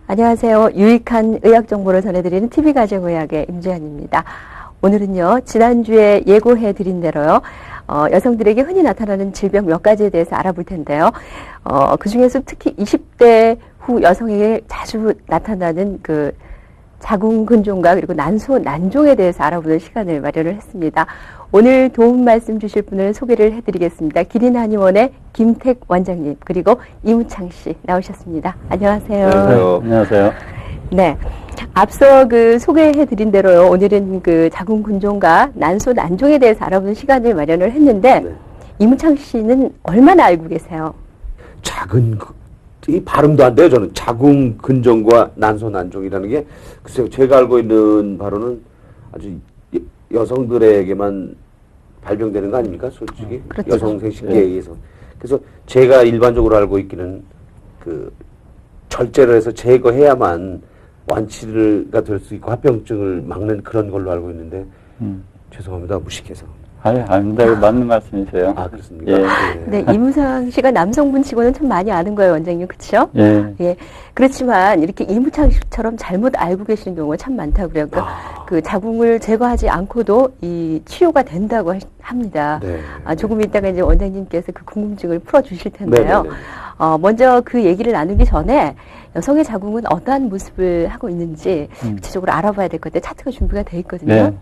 안녕하세요. 유익한 의학 정보를 전해드리는 TV가정의학의 임주현입니다. 오늘은요, 지난주에 예고해드린 대로요, 여성들에게 흔히 나타나는 질병 몇 가지에 대해서 알아볼 텐데요. 그 중에서 특히 20대 후 여성에게 자주 나타나는 그 자궁근종과 그리고 난소난종에 대해서 알아보는 시간을 마련을 했습니다. 오늘 도움 말씀 주실 분을 소개를 해드리겠습니다. 기린한의원의 김택 원장님 그리고 이무창 씨 나오셨습니다. 안녕하세요. 안녕하세요. 안녕하세요. 네, 앞서 그 소개해드린 대로요. 오늘은 그 자궁근종과 난소난종에 대해서 알아보는 시간을 마련을 했는데 네. 이무창 씨는 얼마나 알고 계세요? 이 발음도 안 돼요. 저는 자궁근종과 난소난종이라는 게 글쎄요. 제가 알고 있는 바로는 아주 여성들에게만 발병되는 거 아닙니까? 솔직히 그렇죠. 여성 생식기에 의해서. 그래서 제가 일반적으로 알고 있기는 그 절제를 해서 제거해야만 완치가 될 수 있고 합병증을 막는 그런 걸로 알고 있는데 죄송합니다. 무식해서. 아닙니다. 맞는 말씀이세요. 아, 그렇습니까? 예. 네, 이무창 씨가 남성분 치고는 참 많이 아는 거예요, 원장님. 그렇죠? 예. 예. 그렇지만 이렇게 이무창 씨처럼 잘못 알고 계시는 경우가 참 많다고 그래요. 그러니까 그 자궁을 제거하지 않고도 이 치료가 된다고 합니다. 네. 조금 이따가 이제 원장님께서 그 궁금증을 풀어 주실 텐데요. 네네네. 먼저 그 얘기를 나누기 전에 여성의 자궁은 어떠한 모습을 하고 있는지 구체적으로 알아봐야 될 것 같아요. 차트가 준비가 돼 있거든요. 네.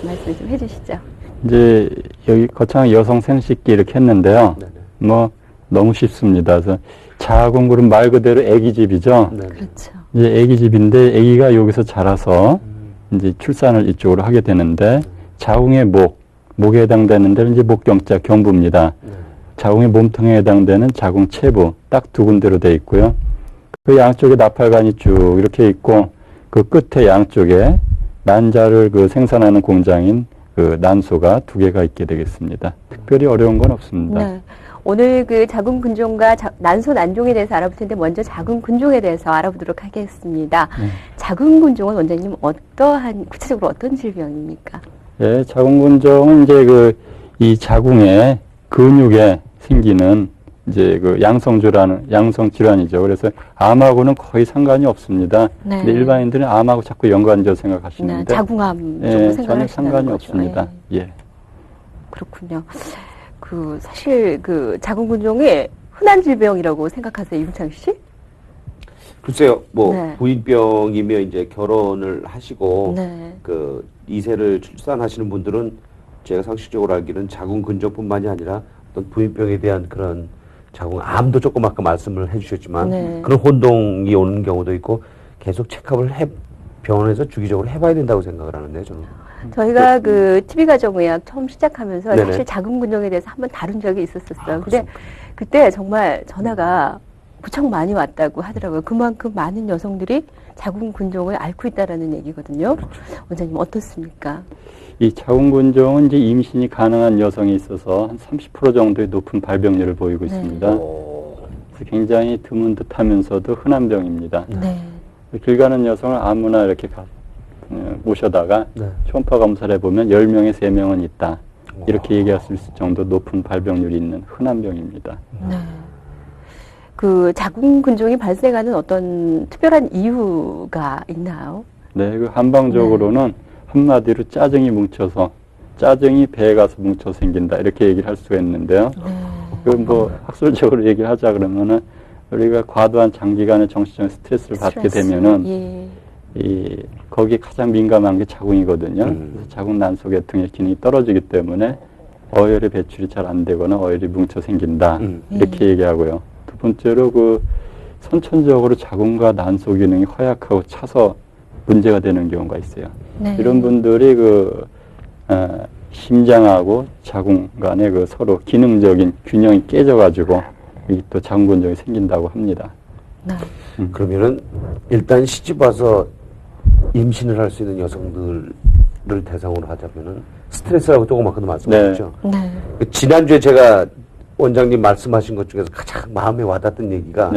말씀 좀 해주시죠. 이제 여기 거창한 여성 생식기 이렇게 했는데요. 네네. 뭐 너무 쉽습니다. 그래서 자궁골은 말 그대로 아기집이죠. 네. 그렇죠. 이제 아기집인데 아기가 여기서 자라서 이제 출산을 이쪽으로 하게 되는데 자궁의 목에 해당되는 데는 이제 목경자 경부입니다. 네. 자궁의 몸통에 해당되는 자궁 체부 딱 두 군데로 돼 있고요. 그 양쪽에 나팔관이 쭉 이렇게 있고 그 끝에 양쪽에 난자를 그 생산하는 공장인 그 난소가 두 개가 있게 되겠습니다. 특별히 어려운 건 없습니다. 네. 오늘 그 자궁근종과 난소난종에 대해서 알아볼 텐데 먼저 자궁근종에 대해서 알아보도록 하겠습니다. 자궁근종은 원장님 구체적으로 어떤 질병입니까? 예, 자궁근종은 이제 이 자궁의 근육에 생기는 이제 그 양성 질환이죠. 그래서 암하고는 거의 상관이 없습니다. 네. 근데 일반인들은 암하고 자꾸 연관지어 생각하시는데 네, 자궁암 쪽으로 예, 생각하시는 전혀 상관이 거죠. 없습니다. 예. 그렇군요. 사실 자궁근종이 흔한 질병이라고 생각하세요, 이무창 씨? 글쎄요, 네. 부인병이며 이제 결혼을 하시고, 네. 그 2세를 출산하시는 분들은 제가 상식적으로 알기는 자궁근종뿐만이 아니라 어떤 부인병에 대한 그런 자궁암도 조금 아까 말씀을 해주셨지만, 네. 그런 혼동이 오는 경우도 있고, 계속 체크업을 병원에서 주기적으로 해봐야 된다고 생각을 하는데, 저는. 저희가 그 TV가정의학 처음 시작하면서 네네. 사실 자궁근종에 대해서 한번 다룬 적이 있었어요. 근데 그때 정말 전화가 무척 많이 왔다고 하더라고요. 그만큼 많은 여성들이 자궁근종을 앓고 있다라는 얘기거든요. 원장님 어떻습니까? 이 자궁근종은 이제 임신이 가능한 여성이 있어서 한 30% 정도의 높은 발병률을 보이고 있습니다. 그래서 굉장히 드문 듯하면서도 흔한 병입니다. 네. 길 가는 여성을 아무나 이렇게 모셔다가 네. 초음파 검사를 해보면 10명에 3명은 있다. 이렇게 얘기할 수 있을 정도 높은 발병률이 있는 흔한 병입니다. 네. 그 자궁근종이 발생하는 어떤 특별한 이유가 있나요? 네, 그 한방적으로는 한마디로 짜증이 뭉쳐서 짜증이 배에 가서 뭉쳐 생긴다. 이렇게 얘기를 할 수가 있는데요. 네. 그 학술적으로 얘기를 하자 그러면은 우리가 과도한 장기간의 정신적 스트레스를 받게 되면은 예. 거기에 가장 민감한 게 자궁이거든요. 그래서 자궁 난소 계통의 기능이 떨어지기 때문에 어혈의 배출이 잘 안 되거나 어혈이 뭉쳐 생긴다. 이렇게 얘기하고요. 두 번째로 선천적으로 자궁과 난소 기능이 허약하고 차서 문제가 되는 경우가 있어요. 네. 이런 분들이 심장하고 자궁 간의 서로 기능적인 균형이 깨져가지고 또 자궁근종이 생긴다고 합니다. 네. 그러면은 일단 시집 와서 임신을 할 수 있는 여성들을 대상으로 하자면은 스트레스라고 조금 아까도 말씀하셨죠. 네. 지난주에 제가 원장님 말씀하신 것 중에서 가장 마음에 와닿던 얘기가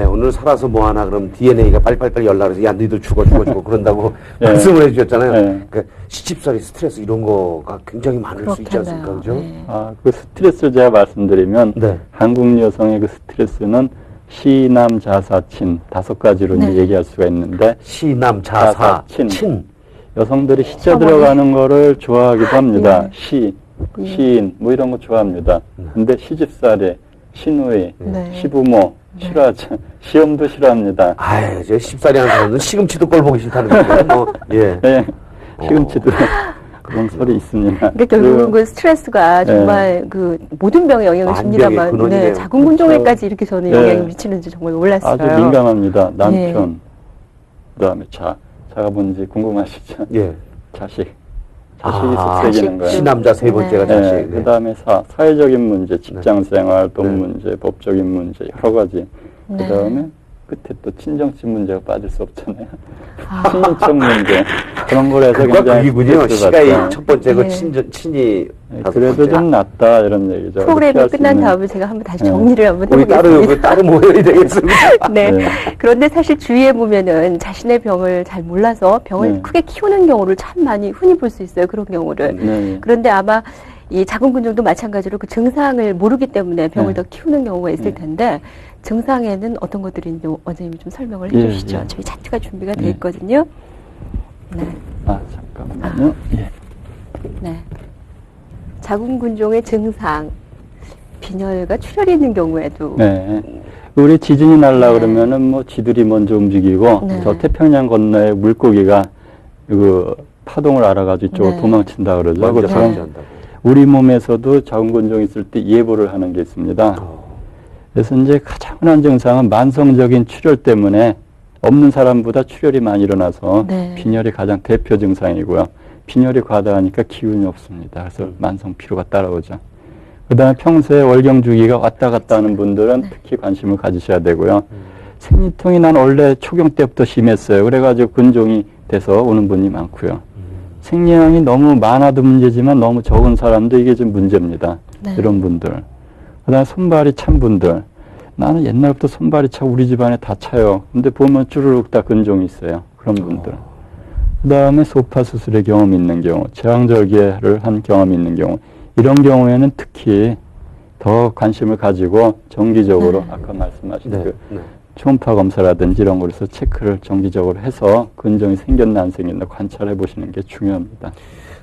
오늘 살아서 뭐 하나 그럼 DNA가 빨리빨리 연락해서 야 너희들 죽어 그런다고 말씀을 해주셨잖아요. 그러니까 시집살이 스트레스 이런 거가 굉장히 많을 수 있지 않습니까? 그죠? 네. 그 스트레스를 제가 말씀드리면 한국 여성의 그 스트레스는 시남 자사 친 5가지로 네. 이제 얘기할 수가 있는데 시남 자사 친. 여성들이 시자 들어가는 거를 좋아하기도 합니다. 예. 시인 뭐 이런 거 좋아합니다. 근데 시집살이, 시누이, 네. 시부모 싫어하죠. 시험도 싫어합니다. 아이, 저 10살이 하는 사람은 시금치도 꼴 보기 싫다는 거예요. 뭐, 예. 네. 시금치도 그런 소리 있습니다. 그러니까 결국은 그 스트레스가 정말 그 모든 병에 영향을 만병의 줍니다만, 근원이네요. 네, 자궁근종에까지 이렇게 저는 네. 영향을 미치는지 정말 몰랐어요. 아주 민감합니다. 남편, 그다음에 자가 뭔지 궁금하시죠? 예. 자식이 쑥색이는 거예요. 시남자 세 번째가 네. 자식. 네, 그다음에 사회적인 문제, 직장생활, 돈 네. 문제, 법적인 문제 여러 가지. 네. 그다음에 끝에 또 친정집 문제가 빠질 수 없잖아요. 친인척 문제 그런 걸 해서 그거 굉장히 그기군요. 스트레스 시가 이 받죠. 첫 번째고 네. 친이 네, 다섯 그래도 번째. 좀 낫다 이런 얘기죠. 프로그램이 이렇게 할수 끝난 있는. 다음에 제가 한번 다시 네. 정리를 한번 우리 해보겠습니다. 따로 모여야 되겠습니다. 네. 네. 그런데 사실 주위에 보면은 자신의 병을 잘 몰라서 병을 네. 크게 키우는 경우를 참 많이 흔히 볼 수 있어요. 그런 경우를. 네. 그런데 아마 이 자궁근종도 마찬가지로 그 증상을 모르기 때문에 병을 네. 더 키우는 경우가 있을 네. 텐데 증상에는 어떤 것들이 있는지 원장님이 좀 설명을 예, 해주시죠. 예. 저희 차트가 준비가 돼 예. 있거든요. 네. 잠깐만요. 예. 네. 자궁근종의 증상, 빈혈과 출혈이 있는 경우에도 네. 우리 지진이 날라 네. 그러면은 뭐 지들이 먼저 움직이고 네. 저 태평양 건너에 물고기가 그 파동을 알아가지고 이쪽으로 네. 도망친다 그러죠. 먼저 그래서 상주한다고. 우리 몸에서도 자궁근종 있을 때 예보를 하는 게 있습니다. 그래서 이제 가장 흔한 증상은 만성적인 출혈 때문에 없는 사람보다 출혈이 많이 일어나서 네. 빈혈이 가장 대표 증상이고요. 빈혈이 과다하니까 기운이 없습니다. 그래서 만성 피로가 따라오죠. 그다음에 평소에 월경 주기가 왔다 갔다 하는 분들은 네. 특히 관심을 가지셔야 되고요. 생리통이 난 원래 초경 때부터 심했어요. 그래가지고 근종이 돼서 오는 분이 많고요. 생리량이 너무 많아도 문제지만 너무 적은 사람도 이게 좀 문제입니다. 네. 이런 분들. 그다음에 손발이 찬 분들. 나는 옛날부터 손발이 차 우리 집안에 다 차요. 근데 보면 쭈르륵 다 근종이 있어요. 그런 분들. 그다음에 소파 수술의 경험이 있는 경우, 제왕절개를 한 경험이 있는 경우, 이런 경우에는 특히 더 관심을 가지고 정기적으로 아까 말씀하신 네. 그 네. 초음파 검사라든지 이런 거에서 체크를 정기적으로 해서 근종이 생겼나 안 생겼나 관찰해 보시는 게 중요합니다.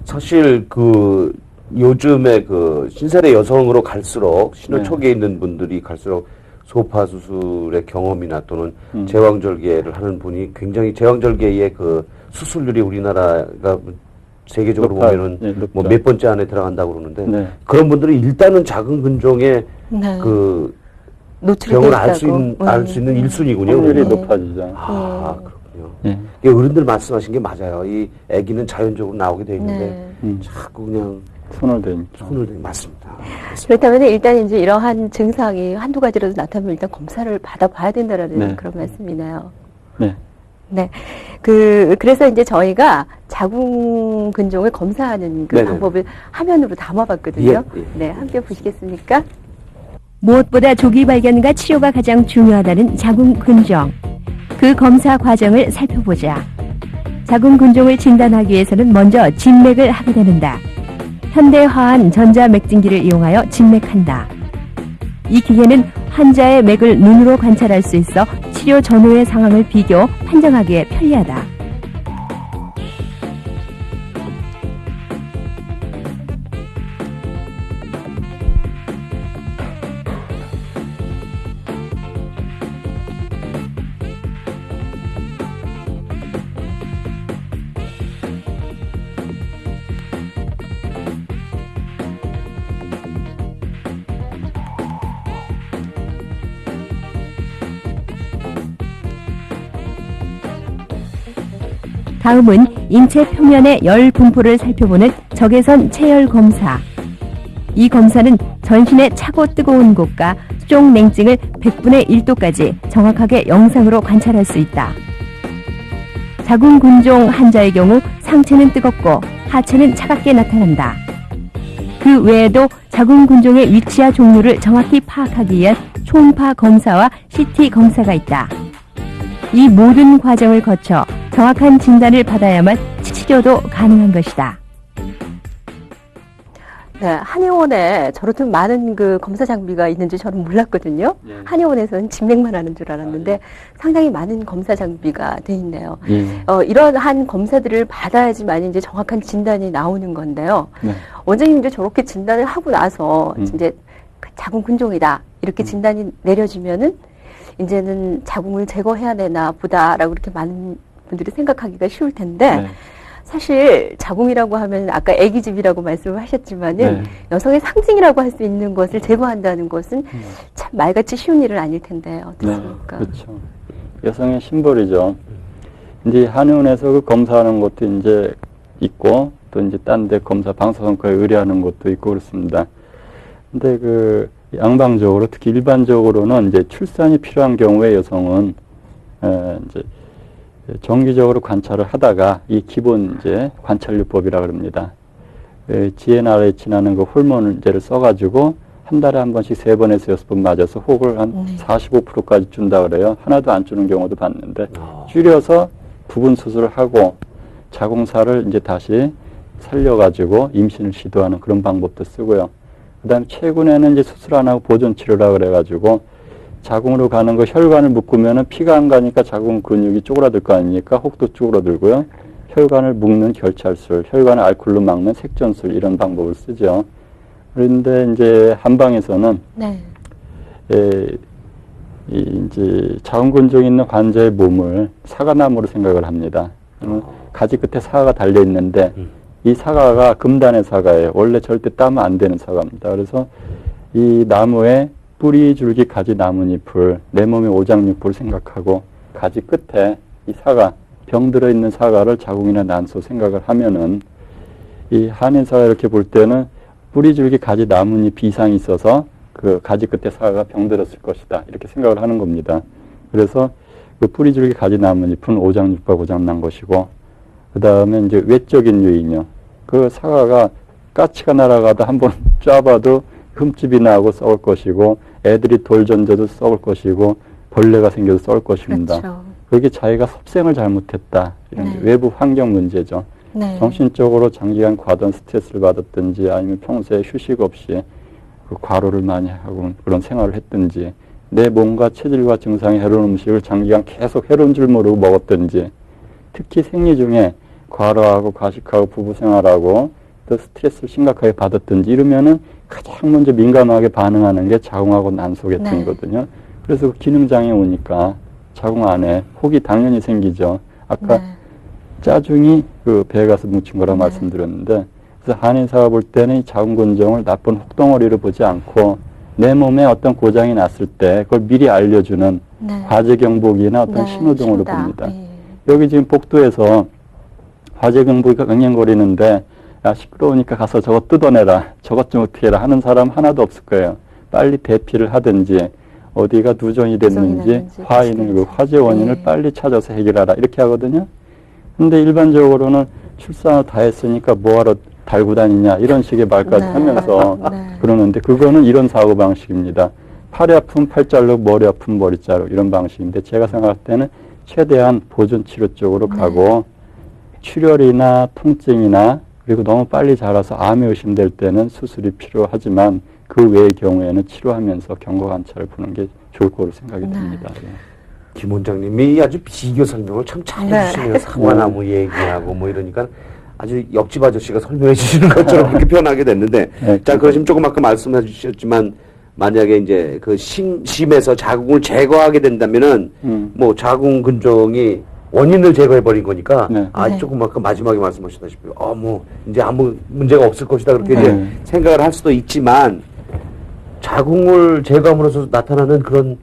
사실 그 요즘에 그 신세대 여성으로 갈수록 신혼 네. 초기에 있는 분들이 갈수록 소파 수술의 경험이나 또는 제왕절개를 하는 분이 굉장히 제왕절개의 그 수술률이 우리나라가 세계적으로 보면은 네, 높죠. 뭐 몇 번째 안에 들어간다고 그러는데 네. 그런 분들은 일단은 작은 근종의 네. 그 노출이 병을 돼 알 수 있다고. 있는 1순위군요. 확률이 그러면. 높아지죠. 아, 그렇군요. 네. 이게 어른들 말씀하신 게 맞아요. 이 아기는 자연적으로 나오게 돼 있는데 네. 자꾸 그냥 손을 대니까. 손을 대고 맞습니다. 그렇다면 일단 이제 이러한 증상이 한두 가지라도 나타나면 일단 검사를 받아봐야 된다라는 네. 그런 말씀이네요. 네. 네. 그래서 이제 저희가 자궁근종을 검사하는 그 네네. 방법을 화면으로 담아봤거든요. 예, 예. 네. 함께 보시겠습니까? 무엇보다 조기 발견과 치료가 가장 중요하다는 자궁근종. 그 검사 과정을 살펴보자. 자궁근종을 진단하기 위해서는 먼저 진맥을 하게 되는다. 현대화한 전자맥진기를 이용하여 진맥한다. 이 기계는 환자의 맥을 눈으로 관찰할 수 있어 치료 전후의 상황을 비교, 판정하기에 편리하다. 다음은 인체 표면의 열 분포를 살펴보는 적외선 체열 검사. 이 검사는 전신의 차고 뜨거운 곳과 수종 냉증을 100분의 1도까지 정확하게 영상으로 관찰할 수 있다. 자궁근종 환자의 경우 상체는 뜨겁고 하체는 차갑게 나타난다. 그 외에도 자궁근종의 위치와 종류를 정확히 파악하기 위한 초음파 검사와 CT 검사가 있다. 이 모든 과정을 거쳐 정확한 진단을 받아야만 치료도 가능한 것이다. 네, 한의원에 저렇게 많은 그 검사 장비가 있는지 저는 몰랐거든요. 예. 한의원에서는 진맥만 하는 줄 알았는데 상당히 많은 검사 장비가 돼 있네요. 예. 이러한 검사들을 받아야지만 이제 정확한 진단이 나오는 건데요. 네. 원장님 이제 저렇게 진단을 하고 나서 이제 자궁 근종이다 이렇게 진단이 내려지면은 이제는 자궁을 제거해야 되나 보다라고 이렇게 많은 분들이 생각하기가 쉬울 텐데 네. 사실 자궁이라고 하면 아까 애기집이라고 말씀을 하셨지만은 네. 여성의 상징이라고 할 수 있는 것을 제거한다는 것은 참 말같이 쉬운 일은 아닐 텐데 어떻습니까? 네, 그렇죠. 여성의 심벌이죠. 이제 한의원에서 그 검사하는 것도 이제 있고 또 이제 딴 데 검사 방사선과에 의뢰하는 것도 있고 그렇습니다. 근데 그 양방적으로 특히 일반적으로는 이제 출산이 필요한 경우에 여성은 이제 정기적으로 관찰을 하다가 이 기본 이제 관찰요법이라 그럽니다. GnRH라는 그 호르몬제를 써가지고 한 달에 한 번씩 3번에서 6번 맞아서 혹을 한 45%까지 준다 그래요. 하나도 안 주는 경우도 봤는데 줄여서 부분 수술을 하고 자궁살을 이제 다시 살려가지고 임신을 시도하는 그런 방법도 쓰고요. 그다음에 최근에는 이제 수술 안 하고 보존 치료라 그래가지고 자궁으로 가는 거 혈관을 묶으면은 피가 안 가니까 자궁 근육이 쪼그라들 거 아닙니까? 혹도 쪼그라들고요. 혈관을 묶는 결찰술, 혈관을 알코올로 막는 색전술 이런 방법을 쓰죠. 그런데 이제 한방에서는 네. 이제 자궁 근종이 있는 환자의 몸을 사과나무로 생각을 합니다. 가지 끝에 사과가 달려 있는데 이 사과가 금단의 사과예요. 원래 절대 따면 안 되는 사과입니다. 그래서 이 나무에 뿌리, 줄기, 가지, 나뭇잎을 내 몸의 오장육부를 생각하고 가지 끝에 이 사과, 병 들어있는 사과를 자궁이나 난소 생각을 하면은 이 한의사가 이렇게 볼 때는 뿌리, 줄기, 가지, 나뭇잎 이상이 있어서 그 가지 끝에 사과가 병 들었을 것이다. 이렇게 생각을 하는 겁니다. 그래서 그 뿌리, 줄기, 가지, 나뭇잎은 오장육부가 고장난 것이고 그 다음에 이제 외적인 요인이요. 그 사과가 까치가 날아가다 한번 쪄봐도 흠집이 나고 썩을 것이고 애들이 돌 던져도 썩을 것이고 벌레가 생겨도 썩을 것입니다. 그렇죠. 그게 자기가 섭생을 잘못했다. 이런 네. 외부 환경 문제죠. 네. 정신적으로 장기간 과도한 스트레스를 받았든지 아니면 평소에 휴식 없이 그 과로를 많이 하고 그런 생활을 했든지 내 몸과 체질과 증상에 해로운 음식을 장기간 계속 해로운 줄 모르고 먹었든지 특히 생리 중에 과로하고 과식하고 부부생활하고 또 스트레스를 심각하게 받았든지 이러면은 가장 먼저 민감하게 반응하는 게 자궁하고 난소계통이거든요. 네. 그래서 그 기능장애 오니까 자궁 안에 혹이 당연히 생기죠. 아까 네. 짜증이 그 배에 가서 뭉친 거라고 말씀드렸는데 그래서 한의사가 볼 때는 이 자궁 근종을 나쁜 혹덩어리로 보지 않고 내 몸에 어떤 고장이 났을 때 그걸 미리 알려주는 화재 경보기나 어떤 신호등으로 봅니다. 여기 지금 복도에서 화재 경보기가 앵앵거리는데 야 시끄러우니까 가서 저거 뜯어내라. 저것 좀 어떻게 해라 하는 사람 하나도 없을 거예요. 빨리 대피를 하든지 어디가 누전이 됐는지 화인을 그 화재 원인을 빨리 찾아서 해결하라 이렇게 하거든요. 근데 일반적으로는 출산을 다 했으니까 뭐하러 달고 다니냐 이런 식의 말까지 하면서 그러는데 그거는 이런 사고방식입니다. 팔이 아픈 팔 자르고 머리 아픈 머리 자르고 이런 방식인데 제가 생각할 때는 최대한 보존 치료 쪽으로 가고 출혈이나 통증이나 그리고 너무 빨리 자라서 암에 의심될 때는 수술이 필요하지만 그 외의 경우에는 치료하면서 경과 관찰을 보는 게 좋을 거로 생각이 듭니다. 김 원장님이 아주 비교 설명을 참 잘해주시네요. 사과나무 얘기하고 뭐 이러니까 아주 옆집 아저씨가 설명해 주시는 것처럼 그렇게 표현하게 됐는데 자 그러시면 조금 아까 말씀해 주셨지만 만약에 이제 그 심에서 자궁을 제거하게 된다면은 뭐 자궁 근종이 원인을 제거해버린 거니까, 조금 아까 마지막에 말씀하셨다시피, 뭐, 이제 아무 문제가 없을 것이다. 그렇게 이제 생각을 할 수도 있지만, 자궁을 제거함으로써 나타나는 그런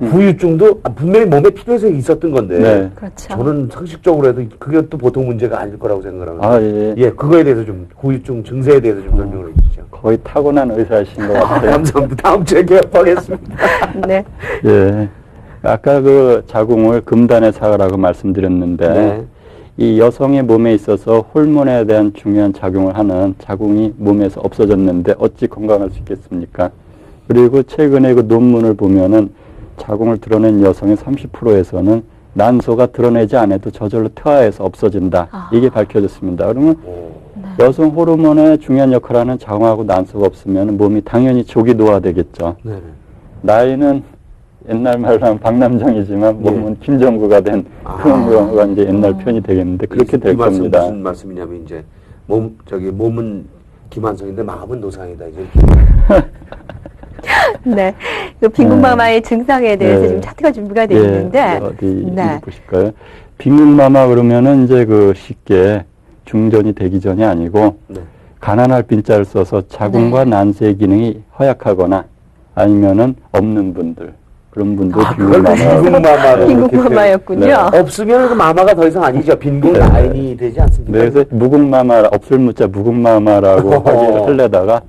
후유증도 분명히 몸에 필요해서 있었던 건데, 그렇죠. 저는 상식적으로 해도 그게 또 보통 문제가 아닐 거라고 생각을 합니다. 예. 그거에 대해서 좀, 후유증 증세에 대해서 좀 설명을 해 주시죠. 거의 타고난 의사이신 것 같아요. 감사합니다. 다음 주에 개업하겠습니다. 네. 예. 아까 그 자궁을 금단의 사과라고 말씀드렸는데 이 여성의 몸에 있어서 호르몬에 대한 중요한 작용을 하는 자궁이 몸에서 없어졌는데 어찌 건강할 수 있겠습니까? 그리고 최근에 그 논문을 보면은 자궁을 드러낸 여성의 30%에서는 난소가 드러내지 않아도 저절로 퇴화해서 없어진다. 이게 밝혀졌습니다. 그러면 여성 호르몬의 중요한 역할을 하는 자궁하고 난소가 없으면 몸이 당연히 족이 노화되겠죠. 네. 나이는 옛날 말로 하면 박남정이지만 몸은 김정구가 된 그런 거가 이제 옛날 편이 되겠는데 그렇게 될 겁니다. 무슨 말씀이냐면 이제 몸은 김한성인데 마음은 노상이다 이제. 네. 그 빈궁마마의 증상에 대해서 지금 차트가 준비가 되어 있는데. 어디 보실까요? 빈궁마마 그러면은 이제 그 쉽게 중전이 되기 전이 아니고 가난할 빈자를 써서 자궁과 난소의 기능이 허약하거나 아니면은 없는 분들. 그런 분도 빈궁마마로 빈궁마마였군요. 네. 없으면 그 마마가 더 이상 아니죠. 빈궁 라인이 되지 않습니까? 네, 그래서 무궁마마, 없을 무자 무궁마마라고 하려다가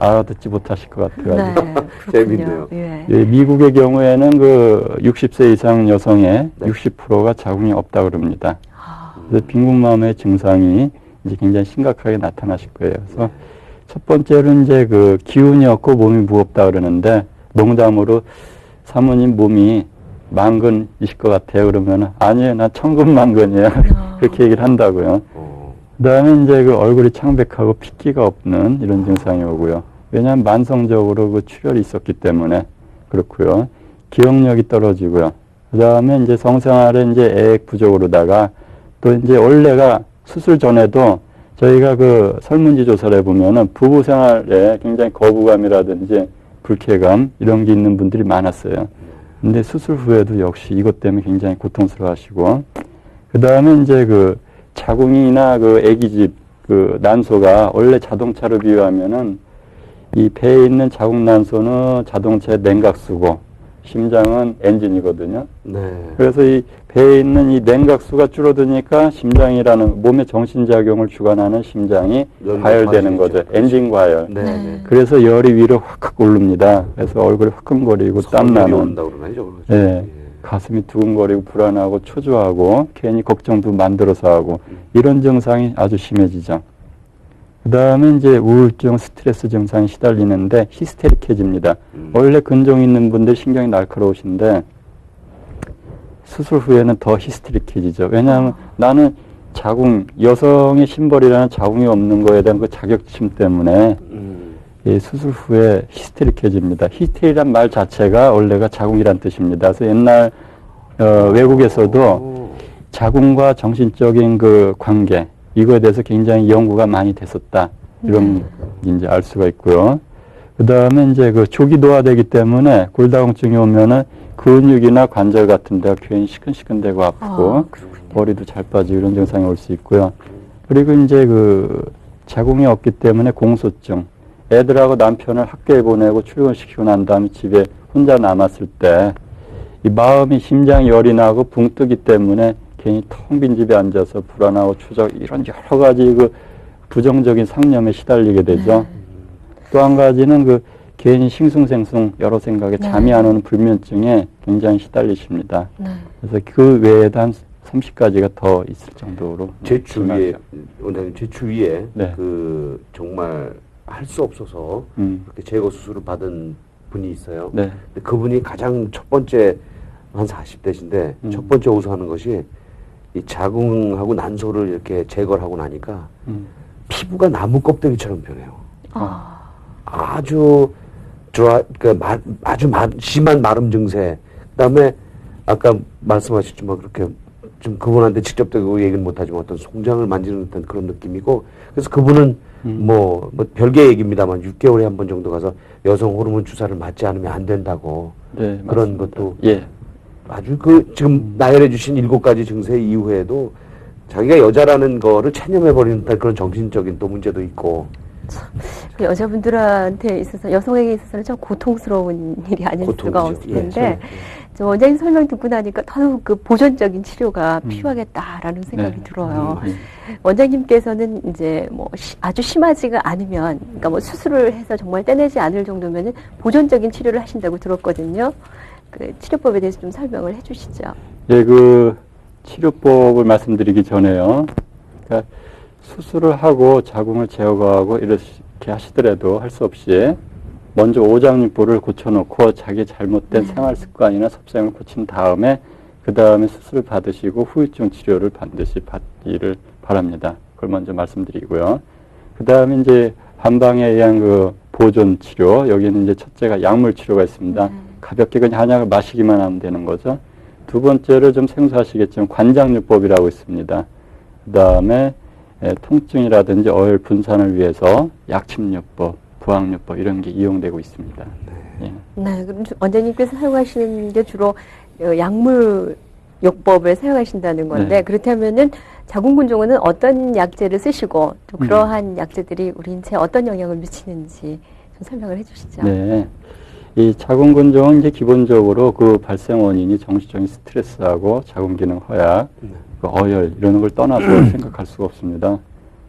알아듣지 못하실 것 같아가지고. 네, 재밌네요. 예. 예, 미국의 경우에는 그 60세 이상 여성의 60%가 자궁이 없다 그럽니다. 그래서 빈궁마마의 증상이 이제 굉장히 심각하게 나타나실 거예요. 그래서 첫 번째로 이제 그 기운이 없고 몸이 무겁다 그러는데 농담으로 사모님 몸이 만근이실 것 같아요. 그러면 아니에요. 나 천근만근이에요. 그렇게 얘기를 한다고요. 그 다음에 이제 그 얼굴이 창백하고 핏기가 없는 이런 증상이 오고요. 왜냐하면 만성적으로 그 출혈이 있었기 때문에 그렇고요. 기억력이 떨어지고요. 그 다음에 이제 성생활에 이제 애액 부족으로다가 또 이제 원래가 수술 전에도 저희가 그 설문지 조사를 해보면은 부부 생활에 굉장히 거부감이라든지 불쾌감 이런 게 있는 분들이 많았어요. 근데 수술 후에도 역시 이것 때문에 굉장히 고통스러워 하시고, 그 다음에 이제 그 자궁이나 그 애기집 그 난소가 원래 자동차로 비유하면은 이 배에 있는 자궁 난소는 자동차의 냉각수고 심장은 엔진이거든요. 네. 그래서 이 배에 있는 이 냉각수가 줄어드니까 심장이라는 몸의 정신작용을 주관하는 심장이 과열되는 거죠. 엔진 과열. 네. 그래서 열이 위로 확확 오릅니다. 그래서 얼굴이 화끈거리고 땀나는. 네. 가슴이 두근거리고 불안하고 초조하고 괜히 걱정도 만들어서 하고 이런 증상이 아주 심해지죠. 그 다음에 이제 우울증, 스트레스 증상이 시달리는데 히스테릭해집니다. 원래 근종 있는 분들 신경이 날카로우신데 수술 후에는 더 히스테릭해지죠. 왜냐하면 나는 자궁, 여성의 심벌이라는 자궁이 없는 거에 대한 그 자격지심 때문에 이 수술 후에 히스테릭해집니다. 히스테리란 말 자체가 원래가 자궁이란 뜻입니다. 그래서 옛날 외국에서도 자궁과 정신적인 그 관계 이거에 대해서 굉장히 연구가 많이 됐었다. 이런 이제 알 수가 있고요. 그 다음에 이제 그 족이 노화되기 때문에 골다공증이 오면은 근육이나 관절 같은 데가 괜히 시큰시큰대고 아프고 머리도 잘 빠지고 이런 증상이 올 수 있고요. 그리고 이제 그 자궁이 없기 때문에 공소증. 애들하고 남편을 학교에 보내고 출근시키고 난 다음에 집에 혼자 남았을 때 이 마음이 심장이 열이 나고 붕 뜨기 때문에 괜히 텅 빈 집에 앉아서 불안하고 추적 이런 여러 가지 그 부정적인 상념에 시달리게 되죠. 또 한 가지는 그 괜히 싱숭생숭 여러 생각에 잠이 안 오는 불면증에 굉장히 시달리십니다. 그래서 그 외에도 한 30가지가 더 있을 정도로 제 주위에 원장님 제 주위에 네. 그 정말 할 수 없어서 그렇게 제거 수술을 받은 분이 있어요. 네. 근데 그분이 가장 첫 번째 한 40대신데 첫 번째 호소하는 것이 이 자궁하고 난소를 이렇게 제거를 하고 나니까 피부가 나무 껍데기처럼 변해요. 아주 심한 마름 증세. 그다음에 아까 말씀하셨지만 그렇게 좀 그분한테 직접 그 얘기는 못하지만 어떤 송장을 만지는 듯한 그런 느낌이고 그래서 그분은 뭐 별개 얘기입니다만 6개월에 한 번 정도 가서 여성 호르몬 주사를 맞지 않으면 안 된다고 네, 그런 맞습니다. 것도 예. 아주 그 지금 나열해 주신 7가지 증세 이후에도 자기가 여자라는 거를 체념해버리는 듯한 그런 정신적인 또 문제도 있고 여자분들한테 있어서 여성에게 있어서는 참 고통스러운 일이 아닐 수가 없을 텐데 예. 저 원장님 설명 듣고 나니까 더욱 그 보존적인 치료가 필요하겠다라는 생각이 들어요. 원장님께서는 이제 뭐 아주 심하지가 않으면 그러니까 뭐 수술을 해서 정말 떼내지 않을 정도면은 보존적인 치료를 하신다고 들었거든요. 그 치료법에 대해서 좀 설명을 해주시죠. 예, 그 치료법을 말씀드리기 전에요. 그러니까 수술을 하고 자궁을 제거하고 이렇게 하시더라도 할 수 없이 먼저 오장육부를 고쳐놓고 자기 잘못된 생활 습관이나 섭생을 고친 다음에 그 다음에 수술을 받으시고 후유증 치료를 반드시 받기를 바랍니다. 그걸 먼저 말씀드리고요. 그 다음에 이제 한방에 의한 그 보존 치료, 여기는 이제 첫째가 약물 치료가 있습니다. 가볍게 그냥 한약을 마시기만 하면 되는 거죠. 두 번째로 좀 생소하시겠지만 관장요법이라고 있습니다. 그 다음에 통증이라든지 어혈 분산을 위해서 약침요법, 부항요법 이런 게 이용되고 있습니다. 예. 네, 그럼 원장님께서 사용하시는 게 주로 약물 요법을 사용하신다는 건데 네. 그렇다면은 자궁근종은 어떤 약재를 쓰시고 또 그러한 약재들이 우리 인체에 어떤 영향을 미치는지 좀 설명을 해주시죠. 네. 이 자궁근종은 이제 기본적으로 그 발생 원인이 정신적인 스트레스하고 자궁기능 허약, 그 어혈 이런 걸 떠나서 생각할 수가 없습니다.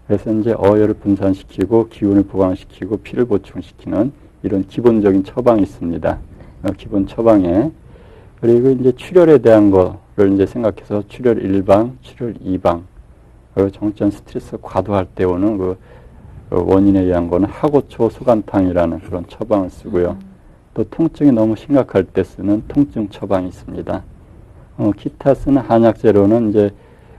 그래서 이제 어혈을 분산시키고 기운을 보강시키고 피를 보충시키는 이런 기본적인 처방이 있습니다. 기본 처방에 그리고 이제 출혈에 대한 거를 이제 생각해서 출혈 1방, 출혈 2방, 그리고 정신적 스트레스 과도할 때 오는 그 원인에 의한 거는 하고초 소간탕이라는 그런 처방을 쓰고요. 또 통증이 너무 심각할 때 쓰는 통증 처방이 있습니다. 기타 쓰는 한약재로는 이제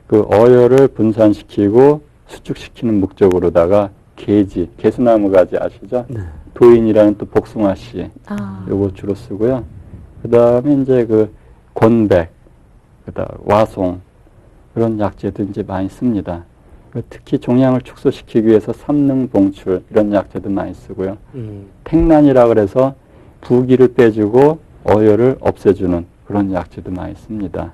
그 어혈을 분산시키고 수축시키는 목적으로다가 게지, 개수나무 가지 아시죠? 네. 도인이라는 또 복숭아씨, 요거 주로 쓰고요. 그 다음에 이제 그 권백, 그다음 와송 그런 약재도 이제 많이 씁니다. 특히 종양을 축소시키기 위해서 삼능봉출 이런 약재도 많이 쓰고요. 택란이라 그래서 부기를 빼주고 어혈을 없애주는 그런 약재도 많이 씁니다.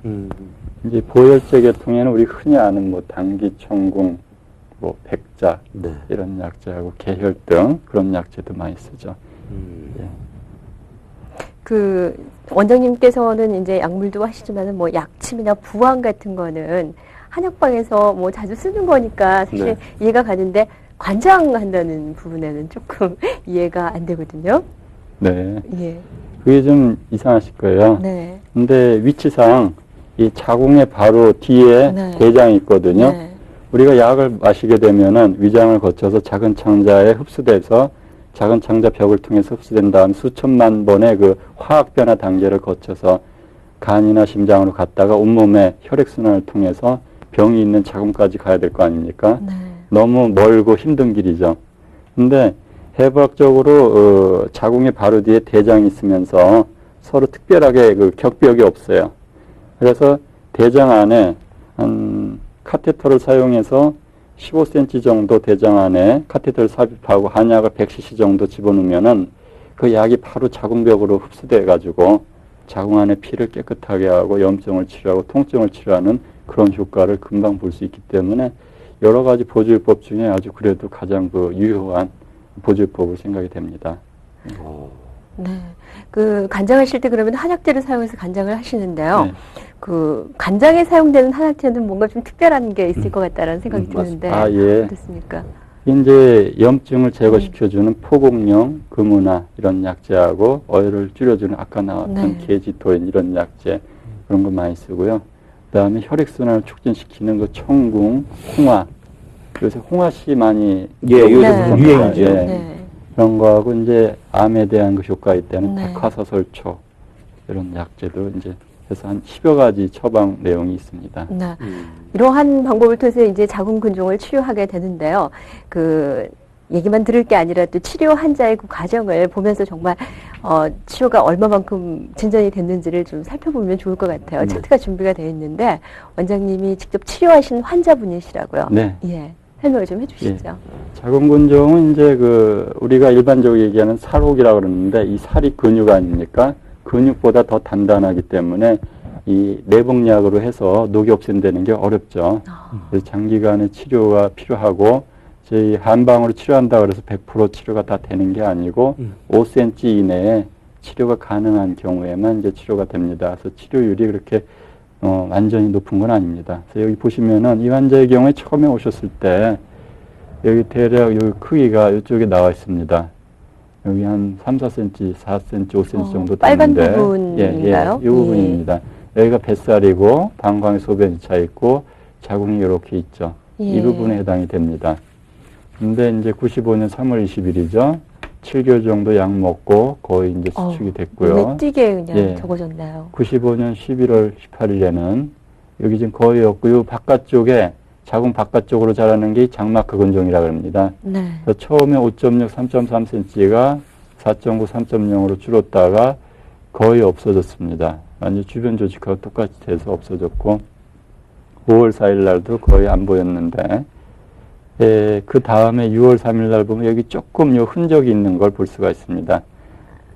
이제 보혈제 계통에는 우리 흔히 아는 뭐 당기청궁, 뭐 백작 네. 이런 약재하고 계혈 등 그런 약재도 많이 쓰죠. 예. 그 원장님께서는 이제 약물도 하시지만은 뭐 약침이나 부항 같은 거는 한약방에서 뭐 자주 쓰는 거니까 사실 네. 이해가 가는데 관장한다는 부분에는 조금 이해가 안 되거든요. 네. 예. 그게 좀 이상하실 거예요. 네. 근데 위치상 이 자궁의 바로 뒤에 네. 대장이 있거든요. 네. 우리가 약을 마시게 되면은 위장을 거쳐서 작은 창자에 흡수돼서 작은 창자 벽을 통해서 흡수된 다음 수천만 번의 그 화학 변화 단계를 거쳐서 간이나 심장으로 갔다가 온몸의 혈액순환을 통해서 병이 있는 자궁까지 가야 될 거 아닙니까? 네. 너무 멀고 힘든 길이죠. 근데 해부학적으로 자궁의 바로 뒤에 대장이 있으면서 서로 특별하게 그 격벽이 없어요. 그래서 대장 안에 한 카테터를 사용해서 15cm 정도 대장 안에 카테터를 삽입하고 한약을 100cc 정도 집어넣으면은 그 약이 바로 자궁벽으로 흡수돼 가지고 자궁 안에 피를 깨끗하게 하고 염증을 치료하고 통증을 치료하는 그런 효과를 금방 볼 수 있기 때문에 여러 가지 보조요법 중에 아주 그래도 가장 그 유효한 보조요법으로 생각이 됩니다. 네. 그 간장하실 때 그러면 한약재를 사용해서 간장을 하시는데요. 네. 그 간장에 사용되는 한약재는 뭔가 좀 특별한 게 있을 것 같다라는 생각이 드는데 예. 어떻습니까? 이제 염증을 제거시켜주는 포곡령, 금은화 이런 약재하고 어혈을 줄여주는 아까 나왔던 네. 계지토인 이런 약재 그런 거 많이 쓰고요. 그다음에 혈액순환을 촉진시키는 그 청궁, 홍화 요새 홍화씨 많이 요즘 네. 유행이죠. 예. 네. 그런 거하고 이제 암에 대한 그 효과 있다는 네. 백화사설초 이런 약재도 이제 해서 한 10여 가지 처방 내용이 있습니다. 네. 이러한 방법을 통해서 이제 자궁근종을 치료하게 되는데요. 그 얘기만 들을 게 아니라 또 치료 환자의 그 과정을 보면서 정말 치료가 얼마만큼 진전이 됐는지를 좀 살펴보면 좋을 것 같아요. 차트가 준비가 되어 있는데 원장님이 직접 치료하신 환자분이시라고요. 네. 예. 설명을 좀 해주시죠. 예. 자궁근종은 이제 그 우리가 일반적으로 얘기하는 살혹이라고 그러는데 이 살이 근육 아닙니까? 근육보다 더 단단하기 때문에 이 내복약으로 해서 녹이 없앤다는 게 어렵죠. 그래서 장기간의 치료가 필요하고 저희 한방으로 치료한다 그래서 100% 치료가 다 되는 게 아니고 5cm 이내에 치료가 가능한 경우에만 이제 치료가 됩니다. 그래서 치료율이 그렇게 완전히 높은 건 아닙니다. 그래서 여기 보시면은 이 환자의 경우에 처음에 오셨을 때 여기 대략 여기 크기가 이쪽에 나와 있습니다. 여기 한 3, 4cm, 4cm, 5cm 정도 빨간 되는데 부분인가요? 이 부분입니다. 여기가 뱃살이고 방광의 소변이 차 있고 자궁이 이렇게 있죠. 이 부분에 해당이 됩니다. 근데 이제 95년 3월 20일이죠. 7개월 정도 약 먹고 거의 이제 수축이 됐고요. 눈에 띄게 그냥 적어졌나요? 95년 11월 18일에는 여기 지금 거의 없고요. 바깥쪽에 자궁 바깥쪽으로 자라는 게 장마크 근종이라고 합니다. 네. 그래서 처음에 5.6, 3.3cm가 4.9, 3.0으로 줄었다가 거의 없어졌습니다. 완전 주변 조직하고 똑같이 돼서 없어졌고 5월 4일 날도 거의 안 보였는데 그 다음에 6월 3일 날 보면 여기 조금 요 흔적이 있는 걸 볼 수가 있습니다.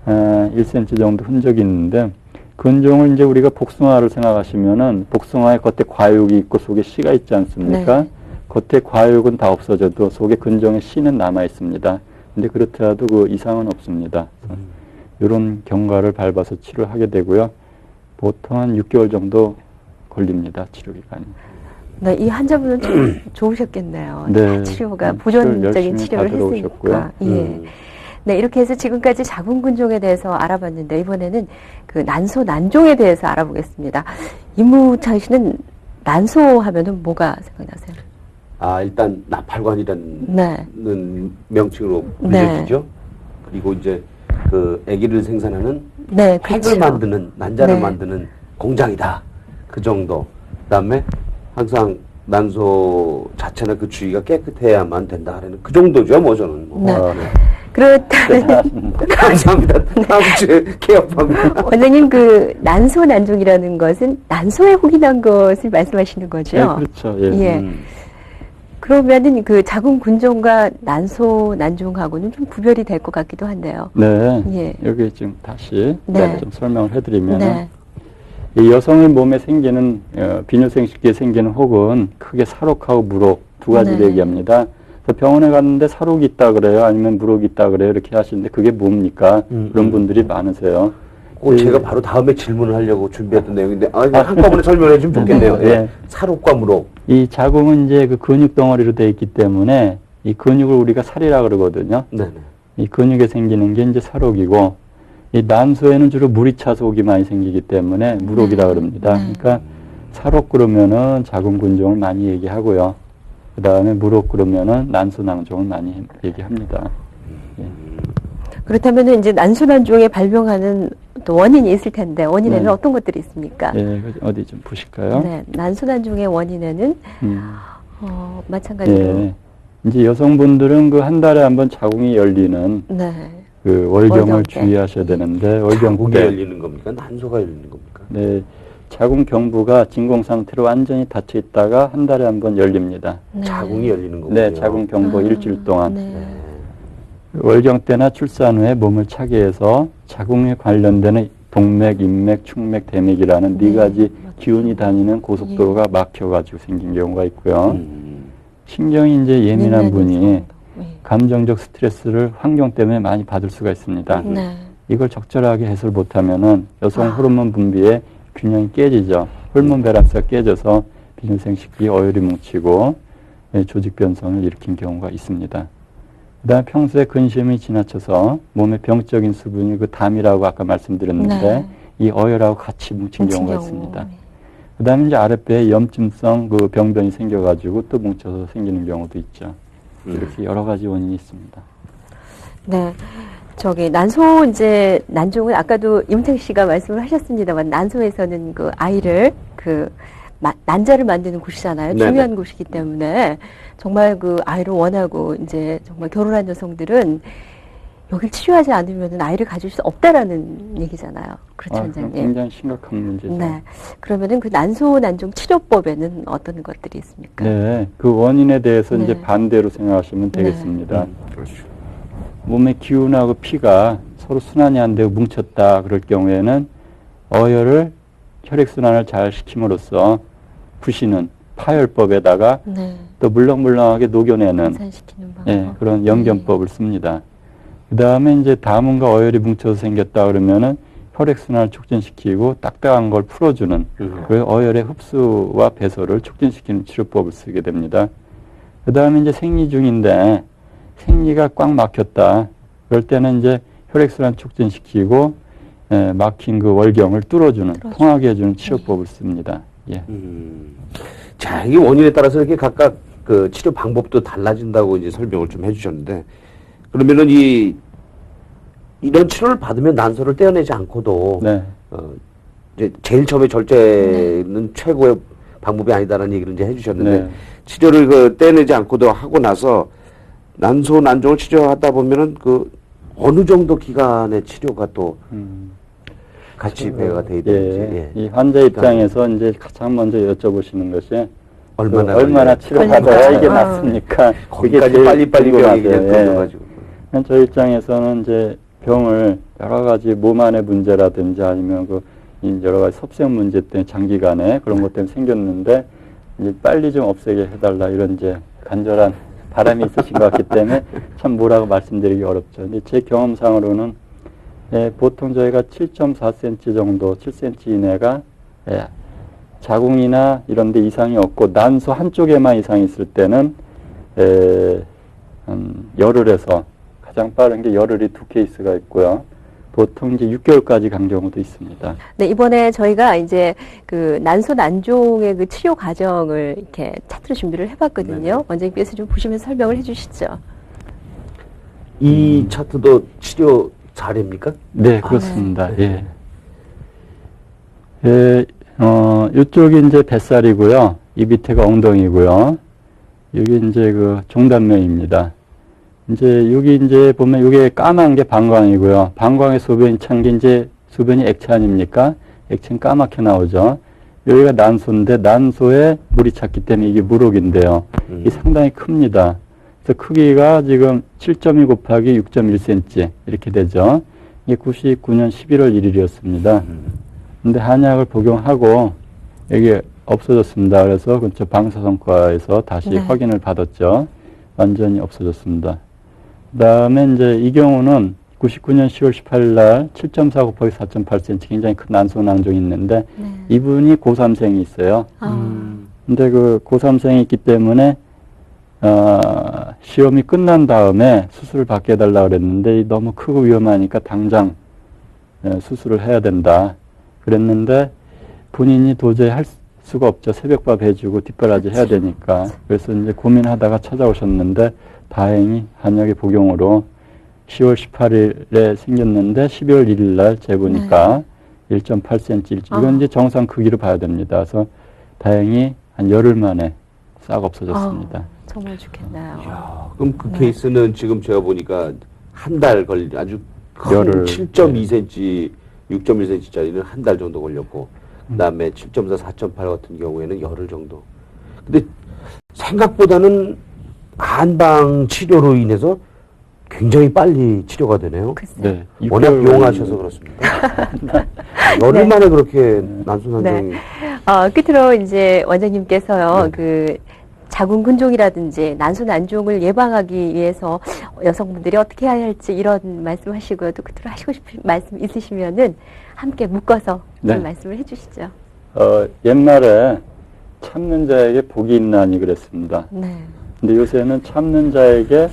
1cm 정도 흔적이 있는데 근종을 이제 우리가 복숭아를 생각하시면은 복숭아의 겉에 과육이 있고 속에 씨가 있지 않습니까? 네. 겉에 과육은 다 없어져도 속에 근종의 씨는 남아 있습니다. 근데 그렇더라도 그 이상은 없습니다. 이런 경과를 밟아서 치료하게 되고요. 보통 한 6개월 정도 걸립니다. 치료 기간이. 네, 이 환자분은 좀 좋으셨겠네요. 네. 치료가 치료를 보존적인 열심히 치료를 다 들어오셨고요. 했으니까. 예. 네, 이렇게 해서 지금까지 자궁근종에 대해서 알아봤는데 이번에는 그 난소 난종에 대해서 알아보겠습니다. 임무찬 씨는 난소 하면은 뭐가 생각나세요? 아, 일단 나팔관이라는 네. 명칭으로 불려지죠. 그리고 이제 그 아기를 생산하는 네, 핵을 그렇죠. 만드는 난자를 네. 만드는 공장이다. 그 정도. 그다음에 항상 난소 자체나 그 주위가 깨끗해야만 된다라는 그 정도죠. 뭐 저는. 뭐. 네. 네. 그렇다면 감사합니다. 다음 주에 개업합니다. 원장님 그 난소 난종이라는 것은 난소에 혹이 난 것을 말씀하시는 거죠? 네, 그렇죠. 예. 예. 그러면은 그 자궁근종과 난소 난종하고는 좀 구별이 될 것 같기도 한데요. 네. 예. 여기 지금 다시 네. 좀 설명을 해드리면 네. 이 여성의 몸에 생기는 비뇨생식기에 생기는 혹은 크게 사록하고 무록 두 가지를 네. 얘기합니다. 그래서 병원에 갔는데 사록이 있다 그래요, 아니면 무록이 있다 그래요, 이렇게 하시는데 그게 뭡니까? 그런 분들이 많으세요. 제가 바로 다음에 질문을 하려고 준비했던 내용인데 한꺼번에 설명해 주면 좋겠네요. 네. 예. 사록과 무록. 이 자궁은 이제 그 근육 덩어리로 되어 있기 때문에 이 근육을 우리가 살이라 그러거든요. 네네. 이 근육에 생기는 게 이제 사록이고 이 난소에는 주로 물이 차서 혹이 많이 생기기 때문에 무록이라 그럽니다. 그러니까 사록 그러면은 자궁근종을 많이 얘기하고요. 그 다음에 무록 그러면은 난소낭종을 많이 얘기합니다. 예. 그렇다면 이제 난소 난종에 발병하는 또 원인이 있을 텐데 원인에는 네. 어떤 것들이 있습니까? 예, 어디 좀 보실까요? 네, 난소 난종의 원인에는 음. 마찬가지로 예. 이제 여성분들은 그 한 달에 한 번 자궁이 열리는 네. 그 월경을 월경 때. 주의하셔야 되는데 월경 자궁이 때 열리는 겁니까? 난소가 열리는 겁니까? 네, 자궁 경부가 진공 상태로 완전히 닫혀 있다가 한 달에 한 번 열립니다. 네. 자궁이 열리는 거군요. 네, 자궁 경부 일주일 동안 네. 월경 때나 출산 후에 몸을 차게 해서 자궁에 관련되는 동맥, 인맥, 충맥, 대맥이라는 네 가지 기운이 다니는 고속도로가 막혀가지고 생긴 경우가 있고요. 신경이 이제 예민한 분이 네. 감정적 스트레스를 환경 때문에 많이 받을 수가 있습니다. 네. 이걸 적절하게 해소를 못하면은 여성 호르몬 분비의 균형이 깨지죠. 호르몬 밸런스가 깨져서 비뇨생식기 어혈이 뭉치고 조직 변성을 일으킨 경우가 있습니다. 그다음에 평소에 근심이 지나쳐서 몸에 병적인 수분이 그 담이라고 아까 말씀드렸는데 네. 이 어혈하고 같이 뭉친 경우가 경우. 있습니다. 그다음에 이제 아랫배에 염증성 그 병변이 생겨가지고 또 뭉쳐서 생기는 경우도 있죠. 이렇게 여러 가지 원인이 있습니다. 네. 저기 난소 이제 난종은 아까도 임택 씨가 말씀을 하셨습니다만 난소에서는 그 아이를 그 난자를 만드는 곳이잖아요. 네네. 중요한 곳이기 때문에 정말 그 아이를 원하고 이제 정말 결혼한 여성들은 여길 치료하지 않으면 아이를 가질 수 없다라는 얘기잖아요. 그렇죠, 원장님? 굉장히 심각한 문제죠. 네. 그러면은 그 난소 난종 치료법에는 어떤 것들이 있습니까? 네, 그 원인에 대해서 네. 이제 반대로 생각하시면 되겠습니다. 그렇죠. 몸의 기운하고 피가 서로 순환이 안 되고 뭉쳤다 그럴 경우에는 어혈을 혈액순환을 잘 시킴으로써 부시는 파열법에다가 네. 또 물렁물렁하게 녹여내는 분산시키는 방법. 그런 연견법을 씁니다. 그 다음에 이제 다문과 어혈이 뭉쳐서 생겼다 그러면은 혈액순환을 촉진시키고 딱딱한 걸 풀어주는 그 어혈의 흡수와 배설을 촉진시키는 치료법을 쓰게 됩니다. 그 다음에 이제 생리 중인데 생리가 꽉 막혔다. 그럴 때는 이제 혈액순환 촉진시키고 막힌 그 월경을 뚫어주는 통하게 해주는 치료법을 씁니다. 예. 자, 이게 원인에 따라서 이렇게 각각 그 치료 방법도 달라진다고 이제 설명을 좀 해주셨는데, 그러면은 이런 치료를 받으면 난소를 떼어내지 않고도, 네. 이제 제일 처음에 절제는 최고의 방법이 아니다라는 얘기를 이제 해주셨는데 치료를 그 떼내지 않고도 하고 나서 난소 난종을 치료하다 보면은 그 어느 정도 기간의 치료가 또 같이 배가 돼 있는지 이 환자 입장에서 이제 가장 먼저 여쭤보시는 것이 얼마나 치료받아야 이게 낫습니까? 거기까지 빨리빨리 병이 그냥 걸려가지고. 저희 입장에서는 이제 병을 여러 가지 몸 안의 문제라든지 아니면 그 여러 가지 섭생 문제 때문에 장기간에 그런 것 때문에 생겼는데 이제 빨리 좀 없애게 해달라 이런 이제 간절한 바람이 있으신 것 같기 때문에 참 뭐라고 말씀드리기 어렵죠. 근데 제 경험상으로는 보통 저희가 7.4cm 정도, 7cm 이내가 자궁이나 이런 데 이상이 없고 난소 한쪽에만 이상이 있을 때는 열흘에서 가장 빠른 게 열흘이 2케이스가 있고요. 보통 이제 6개월까지 간 경우도 있습니다. 네, 이번에 저희가 이제 그 난소 난종의 그 치료 과정을 이렇게 차트로 준비를 해봤거든요. 네. 원장님께서 좀 보시면서 설명을 해주시죠. 이 차트도 치료 사례입니까? 네, 그렇습니다. 네. 이쪽이 이제 뱃살이고요. 이 밑에가 엉덩이고요. 여기 이제 그 종단면입니다. 이제 여기 이제 보면 이게 까만 게 방광이고요. 방광에 소변이 찬 게 이제 소변이 액체 아닙니까? 액체는 까맣게 나오죠. 여기가 난소인데 난소에 물이 찼기 때문에 이게 물옥인데요. 이게 상당히 큽니다. 그래서 크기가 지금 7.2 곱하기 6.1cm 이렇게 되죠. 이게 99년 11월 1일이었습니다. 근데 한약을 복용하고 여기 없어졌습니다. 그래서 근처 방사선과에서 다시 확인을 받았죠. 완전히 없어졌습니다. 그 다음에 이제 이 경우는 99년 10월 18일 날 7.4 곱하기 4.8cm 굉장히 큰 난소 난종이 있는데 이분이 고3생이 있어요. 근데 그 고3생이 있기 때문에 시험이 끝난 다음에 수술을 받게 해달라 그랬는데 너무 크고 위험하니까 당장 수술을 해야 된다 그랬는데 본인이 도저히 할 수가 없죠. 새벽밥 해주고 뒷바라지 해야 되니까. 그래서 이제 고민하다가 찾아오셨는데 다행히 한약의 복용으로 10월 18일에 생겼는데 12월 1일 날 재보니까 1.8cm, 이건 이제 정상 크기로 봐야 됩니다. 그래서 다행히 한 열흘 만에 싹 없어졌습니다. 정말 좋겠나요? 이야, 그럼 그 케이스는 지금 제가 보니까 한 달 걸린 아주 큰 7.2cm, 6.1cm짜리는 한 달 정도 걸렸고 그다음에 7.4, 4.8 같은 경우에는 열흘 정도. 근데 생각보다는 한방 치료로 인해서 굉장히 빨리 치료가 되네요. 네, 워낙 용하셔서 그렇습니다. 열흘 만에 그렇게 난소난종이. 끝으로 이제 원장님께서요, 그 자궁 근종이라든지 난소 난종을 예방하기 위해서 여성분들이 어떻게 해야 할지 이런 말씀하시고요. 또 끝으로 하시고 싶은 말씀 있으시면은 함께 묶어서 좀 말씀을 해주시죠. 옛날에 참는 자에게 복이 있나니 그랬습니다. 근데 요새는 참는 자에게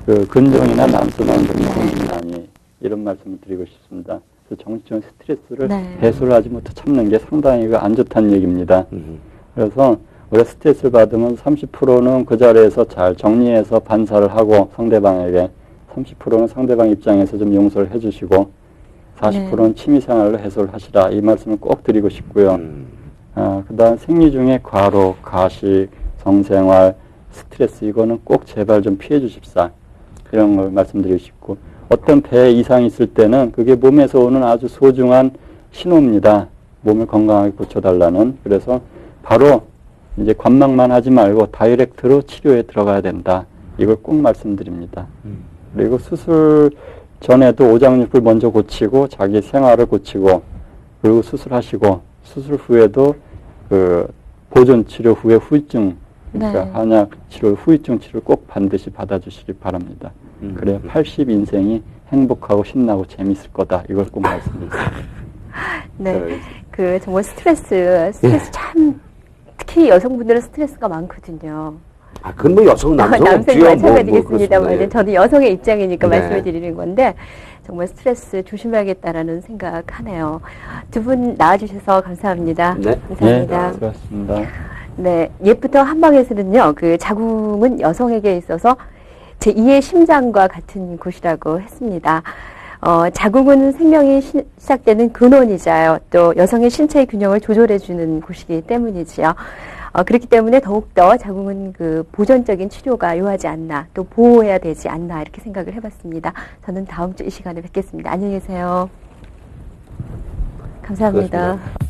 그 근종이나 난소 난종이 복이 있나니 이런 말씀을 드리고 싶습니다. 그래서 정신적인 스트레스를 배수를 하지 못해 참는 게 상당히 안 좋다는 얘기입니다. 그래서 우리가 스트레스를 받으면 30%는 그 자리에서 잘 정리해서 반사를 하고 상대방에게 30%는 상대방 입장에서 좀 용서를 해주시고 40%는 취미생활로 해소를 하시라 이 말씀을 꼭 드리고 싶고요. 그 다음 생리 중에 과로, 가식, 성생활, 스트레스 이거는 꼭 제발 좀 피해 주십사 이런 걸 말씀드리고 싶고 어떤 배 이상이 있을 때는 그게 몸에서 오는 아주 소중한 신호입니다. 몸을 건강하게 고쳐달라는. 그래서 바로 이제 관망만 하지 말고 다이렉트로 치료에 들어가야 된다. 이걸 꼭 말씀드립니다. 그리고 수술 전에도 오장육부를 먼저 고치고 자기 생활을 고치고 그리고 수술하시고 수술 후에도 그 보존 치료 후에 후유증 그러니까 한약 치료 후유증 치료를 꼭 반드시 받아주시기 바랍니다. 그래야 80 인생이 행복하고 신나고 재미있을 거다. 이걸 꼭 말씀드립니다. 그 정말 스트레스 참 특히 여성분들은 스트레스가 많거든요. 그건 뭐 여성, 남성 남성이 마찬가지겠습니다만 저는 여성의 입장이니까 네. 말씀을 드리는 건데 정말 스트레스 조심해야겠다라는 생각하네요. 두 분 나와주셔서 감사합니다. 네. 감사합니다. 네, 수고하셨습니다. 네, 옛부터 한방에서는요, 그 자궁은 여성에게 있어서 제2의 심장과 같은 곳이라고 했습니다. 자궁은 생명이 시작되는 근원이자요. 또 여성의 신체의 균형을 조절해주는 곳이기 때문이지요. 그렇기 때문에 더욱더 자궁은 그 보존적인 치료가 요하지 않나, 또 보호해야 되지 않나, 이렇게 생각을 해봤습니다. 저는 다음 주 이 시간에 뵙겠습니다. 안녕히 계세요. 감사합니다. 그렇습니다.